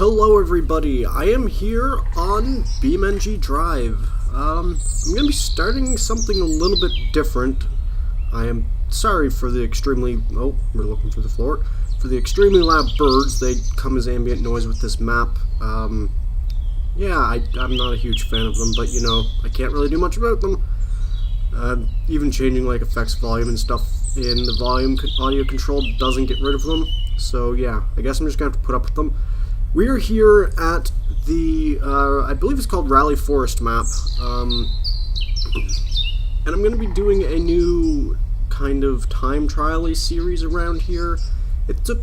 Hello everybody, I am here on BeamNG.drive. I'm going to be starting something a little bit different. I am sorry for the extremely, we're looking through the floor. For the extremely loud birds, they come as ambient noise with this map. Yeah, I'm not a huge fan of them, but you know, I can't really do much about them. Even changing like effects volume and stuff in the volume audio control doesn't get rid of them. So yeah, I guess I'm just going to have to put up with them. We are here at the, I believe it's called Rally Forest map, and I'm going to be doing a new kind of time trial-y series around here. It's a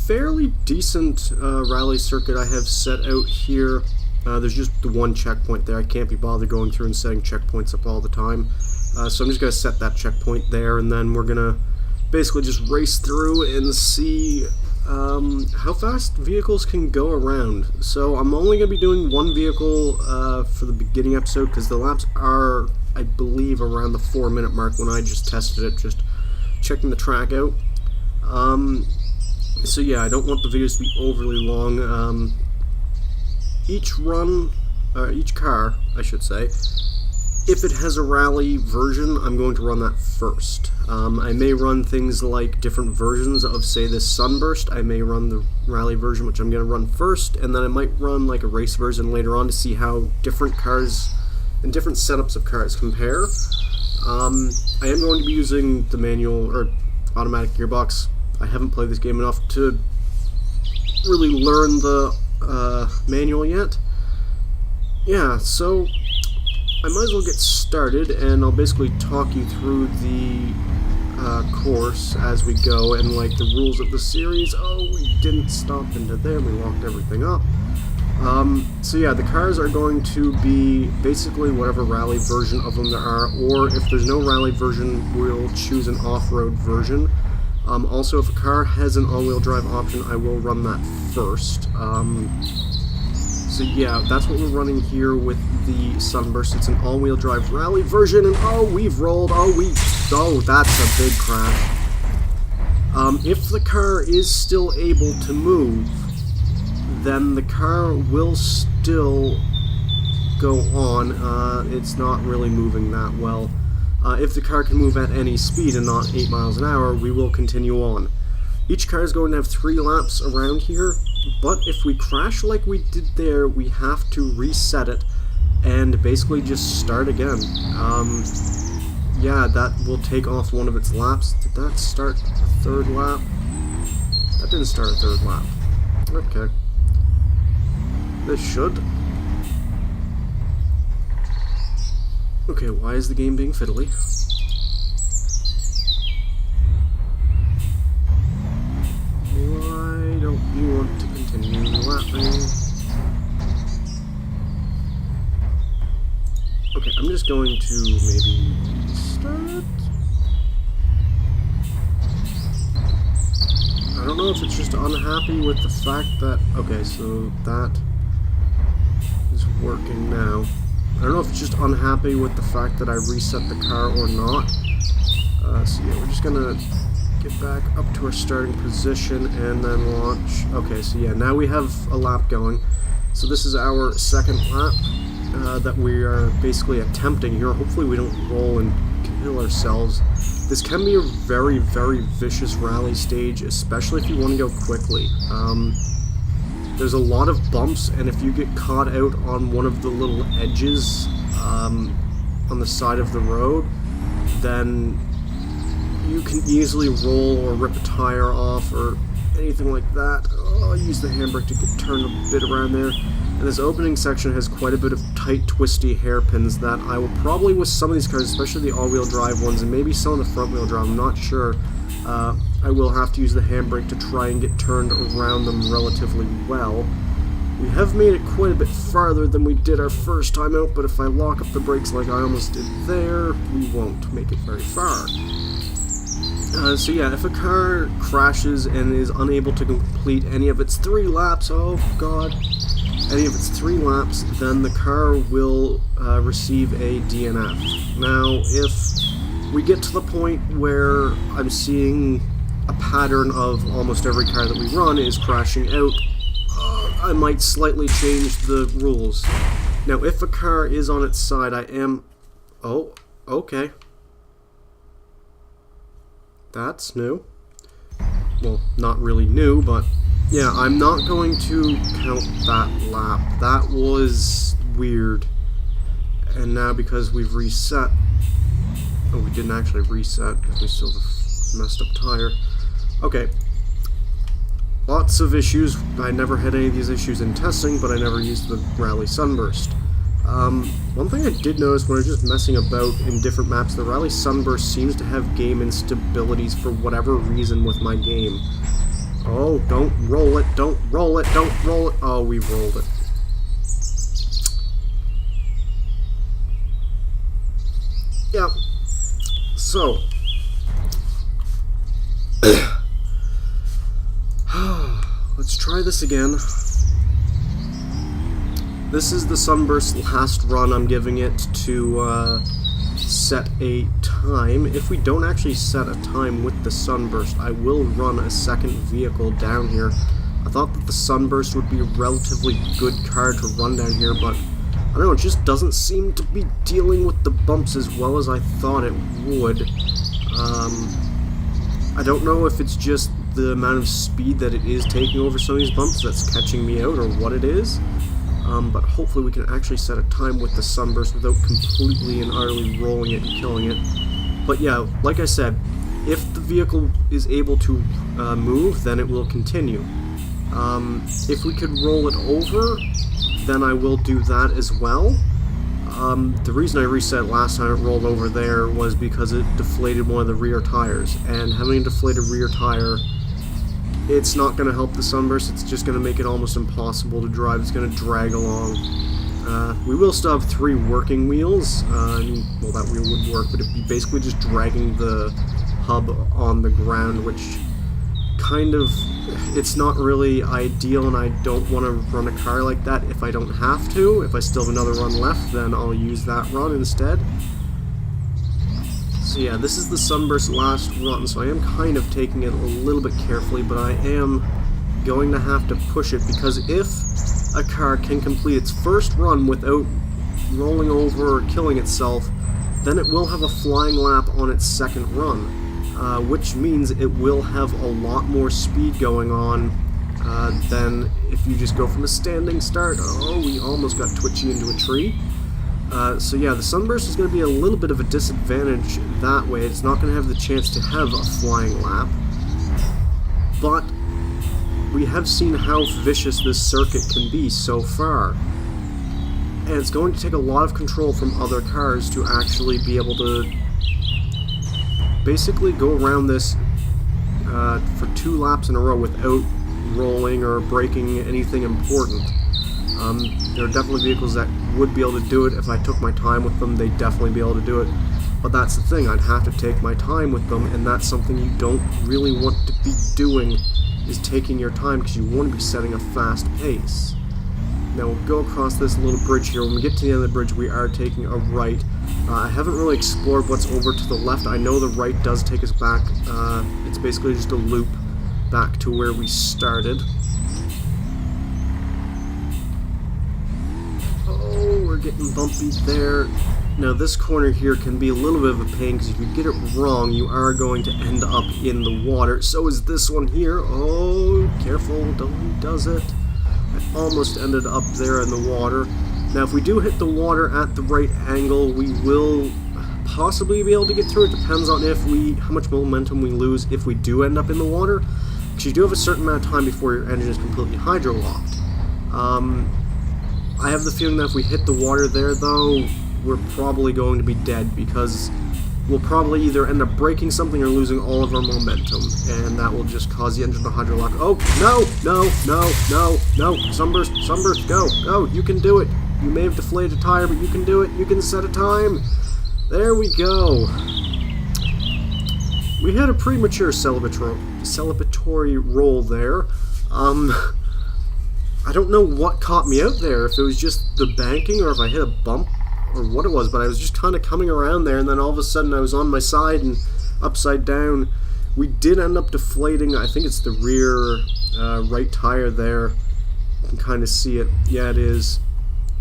fairly decent rally circuit I have set out here. There's just the one checkpoint there. I can't be bothered going through and setting checkpoints up all the time. So I'm just going to set that checkpoint there, and then we're going to basically just race through and see how fast vehicles can go around. So I'm only going to be doing one vehicle for the beginning episode, because the laps are, I believe, around the 4-minute mark when I just tested it, just checking the track out. So yeah, I don't want the videos to be overly long. Each car, I should say, if it has a rally version, I'm going to run that first. I may run things like different versions of, say, this Sunburst. I may run the rally version, which I'm going to run first, and then I might run like a race version later on to see how different cars and different setups of cars compare. I am going to be using the manual or automatic gearbox. I haven't played this game enough to really learn the manual yet. Yeah, so I might as well get started, and I'll basically talk you through the course as we go, and like the rules of the series. Oh, we didn't stop into there, we locked everything up. So yeah, the cars are going to be basically whatever rally version of them there are, or if there's no rally version, we'll choose an off-road version. Also, if a car has an all-wheel drive option, I will run that first. So yeah, that's what we're running here with the Sunburst. It's an all-wheel drive rally version, and oh, we've rolled, oh, that's a big crash. If the car is still able to move, then the car will still go on. It's not really moving that well. If the car can move at any speed and not 8 miles an hour, we will continue on. Each car is going to have 3 laps around here, but if we crash like we did there, we have to reset it and basically just start again. Yeah, that will take off one of its laps. Did that start a 3rd lap? That didn't start a 3rd lap. Okay. This should. Okay, why is the game being fiddly? Why don't you want to continue lapping? Okay, I'm just going to maybe start. I don't know if it's just unhappy with the fact that... Okay, so that is working now. I don't know if it's just unhappy with the fact that I reset the car or not. So yeah, we're just gonna get back up to our starting position and then launch. Okay, so yeah, now we have a lap going. So this is our 2nd lap that we are basically attempting here. Hopefully we don't roll and kill ourselves. This can be a very, very vicious rally stage, especially if you want to go quickly. There's a lot of bumps, and if you get caught out on one of the little edges on the side of the road, then you can easily roll or rip a tire off or anything like that. Oh, use the handbrake to get turned a bit around there. And this opening section has quite a bit of tight, twisty hairpins that I will probably, with some of these cars, especially the all-wheel drive ones, and maybe some of the front-wheel drive, I'm not sure, I will have to use the handbrake to try and get turned around them relatively well. We have made it quite a bit farther than we did our first time out, but if I lock up the brakes like I almost did there, we won't make it very far. So yeah, if a car crashes and is unable to complete any of its 3 laps, oh god, any of its 3 laps, then the car will receive a DNF. Now, if we get to the point where I'm seeing a pattern of almost every car that we run is crashing out, I might slightly change the rules. Now, if a car is on its side, I am... Oh, okay. That's new. Well, not really new, but... Yeah, I'm not going to count that lap. That was weird. And now, because we've reset... Oh, we didn't actually reset, because we still have a messed up tire. Okay. Lots of issues. I never had any of these issues in testing, but I never used the Rally Sunburst. One thing I did notice when I was just messing about in different maps, the Rally Sunburst seems to have game instabilities for whatever reason with my game. Oh, don't roll it, don't roll it, don't roll it. Oh, we've rolled it. Yeah. So. Let's try this again. This is the Sunburst last run. I'm giving it to set a time. If we don't actually set a time with the Sunburst, I will run a second vehicle down here. I thought that the Sunburst would be a relatively good car to run down here, but I don't know, it just doesn't seem to be dealing with the bumps as well as I thought it would. I don't know if it's just the amount of speed that it is taking over some of these bumps that's catching me out, or what it is. But hopefully we can actually set a time with the Sunburst without completely and utterly rolling it and killing it. But yeah, like I said, if the vehicle is able to move, then it will continue. If we could roll it over, then I will do that as well. The reason I reset last time it rolled over there was because it deflated one of the rear tires, and having a deflated rear tire, it's not going to help the Sunburst. It's just going to make it almost impossible to drive. It's going to drag along. We will still have 3 working wheels. Well, that wheel would work, but it'd be basically just dragging the hub on the ground, which kind of, it's not really ideal, and I don't want to run a car like that if I don't have to. If I still have another run left, then I'll use that run instead. So yeah, this is the Sunburst last run, so I am kind of taking it a little bit carefully, but I am going to have to push it, because if a car can complete its first run without rolling over or killing itself, then it will have a flying lap on its second run, which means it will have a lot more speed going on than if you just go from a standing start. Oh, we almost got twitchy into a tree. So yeah, the Sunburst is going to be a little bit of a disadvantage that way. It's not going to have the chance to have a flying lap. But we have seen how vicious this circuit can be so far. And it's going to take a lot of control from other cars to actually be able to basically go around this for 2 laps in a row without rolling or breaking anything important. There are definitely vehicles that would be able to do it. If I took my time with them, they'd definitely be able to do it. But that's the thing, I'd have to take my time with them, and that's something you don't really want to be doing, is taking your time, because you want to be setting a fast pace. Now we'll go across this little bridge here. When we get to the end of the bridge, we are taking a right. I haven't really explored what's over to the left. I know the right does take us back. It's basically just a loop back to where we started. We're getting bumpy there. Now this corner here can be a little bit of a pain, because if you get it wrong, you are going to end up in the water. So is this one here. Oh, careful, who does it? I almost ended up there in the water. Now if we do hit the water at the right angle, we will possibly be able to get through. It depends on how much momentum we lose if we do end up in the water, because you do have a certain amount of time before your engine is completely hydro-locked. I have the feeling that if we hit the water there, though, we're probably going to be dead, because we'll probably either end up breaking something or losing all of our momentum, and that will just cause the engine to hydro-lock. Oh, no, no, no, no, no, Sunburst, Sunburst, go, go, you can do it. You may have deflated a tire, but you can do it. You can set a time. There we go. We had a premature celebratory roll there. I don't know what caught me out there, if it was just the banking or if I hit a bump or what it was, but I was just kind of coming around there, and then all of a sudden I was on my side and upside down. We did end up deflating, I think it's the rear right tire there, You can kind of see it. Yeah, it is.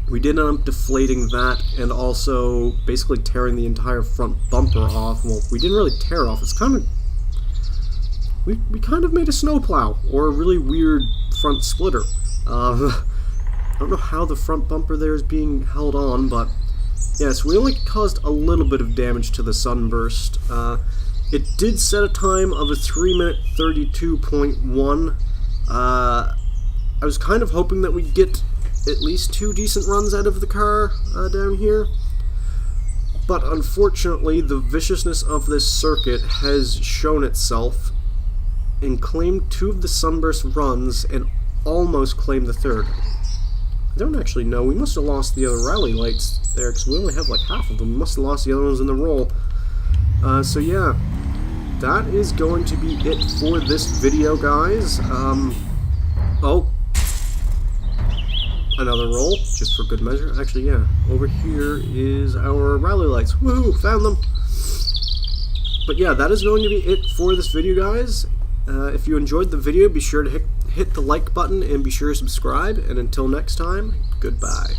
We did end up deflating that and also basically tearing the entire front bumper off. Well, we didn't really tear off. It's kind of... We kind of made a snowplow, or a really weird front splitter. I don't know how the front bumper there is being held on, but yes, we only caused a little bit of damage to the Sunburst. It did set a time of a 3-minute 32.1. I was kind of hoping that we'd get at least 2 decent runs out of the car down here, but unfortunately the viciousness of this circuit has shown itself and claimed 2 of the Sunburst runs and almost claimed the 3rd. I don't actually know. We must have lost the other rally lights there because we only have like half of them. We must have lost the other ones in the roll. So yeah, that is going to be it for this video, guys. Oh, another roll, just for good measure. Actually, yeah, over here is our rally lights. Woohoo, found them! But yeah, that is going to be it for this video, guys. If you enjoyed the video, be sure to hit the like button and be sure to subscribe. And until next time, goodbye.